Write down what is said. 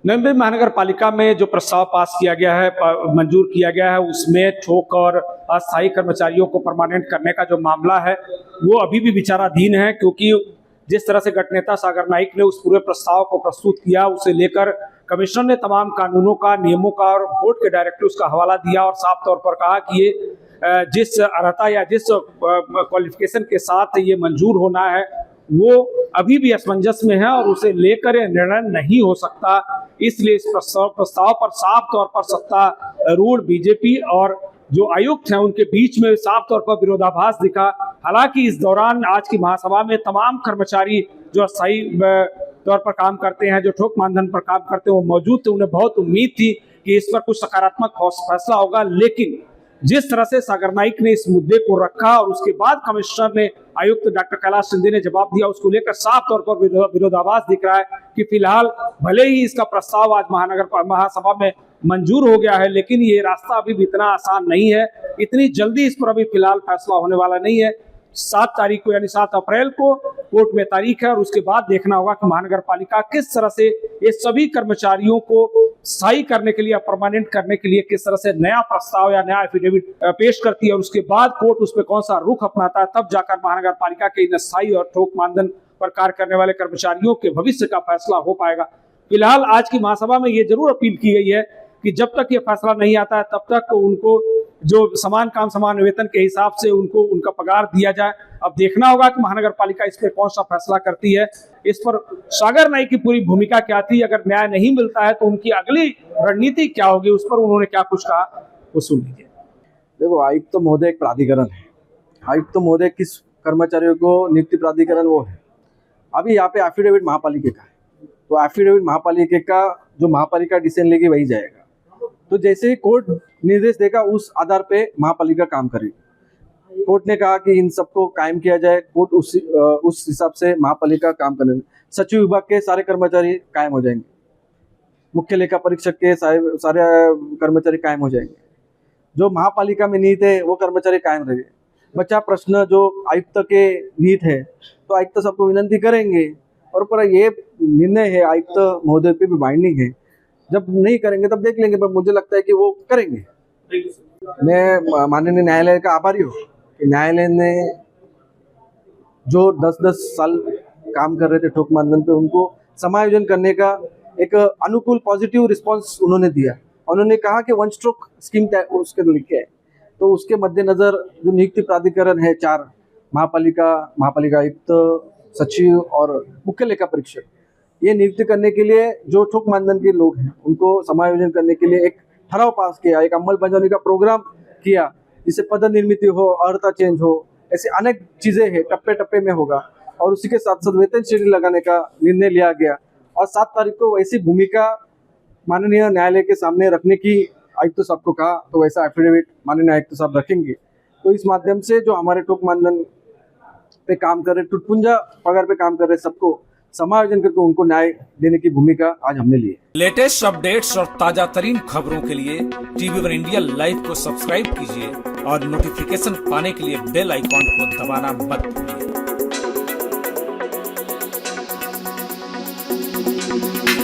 नई मुंबई महानगर पालिका में जो प्रस्ताव पास किया गया है, मंजूर किया गया है, उसमें थोक और अस्थायी कर्मचारियों को परमानेंट करने का जो मामला है वो अभी भी विचाराधीन है, क्योंकि जिस तरह से गठनेता सागर नाइक ने उस पूरे प्रस्ताव को प्रस्तुत किया, उसे लेकर कमिश्नर ने तमाम कानूनों का, नियमों का और बोर्ड के डायरेक्टिव्स का हवाला दिया और साफ तौर पर कहा कि ये जिस अर्हता या जिस क्वालिफिकेशन के साथ ये मंजूर होना है वो अभी भी असमंजस में है और उसे लेकर निर्णय नहीं हो सकता। इसलिए इस प्रस्ताव पर साफ तौर पर सत्तारूढ़ बीजेपी और जो आयुक्त हैं उनके बीच में साफ तौर पर विरोधाभास दिखा। हालांकि इस दौरान आज की महासभा में तमाम कर्मचारी जो अस्थायी तौर पर काम करते हैं, जो थोक मानधन पर काम करते हैं, वो मौजूद थे। उन्हें बहुत उम्मीद थी कि इस पर कुछ सकारात्मक फैसला होगा, लेकिन जिस तरह से सागर नाइक ने इस मुद्दे को रखा और उसके बाद कमिश्नर ने, आयुक्त डॉक्टर कैलाश शिंदे ने जवाब दिया, उसको लेकर साफ तौर पर विरोधाभास दिख रहा है कि फिलहाल भले ही इसका प्रस्ताव आज महासभा में मंजूर हो गया है, लेकिन ये रास्ता अभी भी इतना आसान नहीं है, इतनी जल्दी इस पर अभी फिलहाल फैसला होने वाला नहीं है। 7 तारीख को यानी 7 अप्रैल को कोर्ट में तारीख है और उसके बाद देखना होगा कि महानगर पालिका किस तरह से ये सभी कर्मचारियों को स्थायी करने के लिए, परमानेंट करने के लिए किस तरह से नया प्रस्ताव या नया एफिडेविट पेश करती है और उसके बाद कोर्ट उस पर कौन सा रुख अपनाता है। तब जाकर महानगर पालिका के इन स्थायी और थोक मानधन पर कार्य करने वाले कर्मचारियों के भविष्य का फैसला हो पाएगा। फिलहाल आज की महासभा में ये जरूर अपील की गई है कि जब तक ये फैसला नहीं आता है तब तक उनको जो समान काम समान वेतन के हिसाब से उनको उनका पगार दिया जाए। अब देखना होगा कि महानगर पालिका इस पर कौन सा फैसला करती है। इस पर सागर नाइक की पूरी भूमिका क्या थी, अगर न्याय नहीं मिलता है तो उनकी अगली रणनीति क्या होगी, उस पर उन्होंने क्या कुछ कहा वो सुन लीजिए। देखो, आयुक्त तो महोदय एक प्राधिकरण है। आयुक्त तो महोदय किस कर्मचारियों को नियुक्ति प्राधिकरण वो है। अभी यहाँ पे एफिडेविट महापालिका का है, तो एफिडेविट महापालिका का जो महापालिका डिसीजन लेगी वही जाएगा। तो जैसे ही कोर्ट निर्देश देगा उस आधार पे महापालिका काम करेगी। कोर्ट ने कहा कि इन सबको कायम किया जाए, कोर्ट उस हिसाब से महापालिका काम करेंगे। सचिव विभाग के सारे कर्मचारी कायम हो जाएंगे, मुख्य लेखा परीक्षक के सारे कर्मचारी कायम हो जाएंगे, जो महापालिका में निहित है वो कर्मचारी कायम रहेंगे। बचा प्रश्न जो आयुक्त के निहित है, तो आयुक्त सबको विनंती करेंगे और पर ये निर्णय है आयुक्त महोदय पे भी बाइंडिंग है। जब नहीं करेंगे तब देख लेंगे, पर मुझे लगता है कि वो करेंगे। मैं माननीय न्यायालय का आभारी हूँ कि न्यायालय ने जो 10-10 साल काम कर रहे थे ठोक मानधन पे, उनको समायोजन करने का एक अनुकूल पॉजिटिव रिस्पांस उन्होंने दिया। उन्होंने कहा कि 1 स्ट्रोक स्कीम उसके लिखे है, तो उसके मद्देनजर जो नियुक्ति प्राधिकरण है 4 महापालिका आयुक्त, सचिव और मुख्य लेखा परीक्षक, ये नियुक्ति करने के लिए जो ठोक मानधन के लोग हैं उनको समायोजन करने के लिए एक ठराव पास किया, एक अमल बजाने का प्रोग्राम किया, जिससे पद निर्मिति हो, अर्हता चेंज हो, ऐसे अनेक चीजें हैं, टप्पे टप्पे में होगा। और उसी के साथ साथ वेतन श्रेणी लगाने का निर्णय लिया गया और 7 तारीख को वैसी भूमिका माननीय न्यायालय के सामने रखने की आयुक्त साहब को कहा, तो वैसा एफिडेविट माननीय आयुक्त साहब रखेंगे। तो इस माध्यम से जो हमारे ठोक मानधन पे काम कर रहे, टुटपुंजा पगार पे काम कर रहे, सबको समायोजन करके उनको न्याय देने की भूमिका आज हमने ली है। लेटेस्ट अपडेट्स और ताजा तरीन खबरों के लिए TV1 इंडिया लाइव को सब्सक्राइब कीजिए और नोटिफिकेशन पाने के लिए बेल आइकॉन को दबाना मत भूलिए।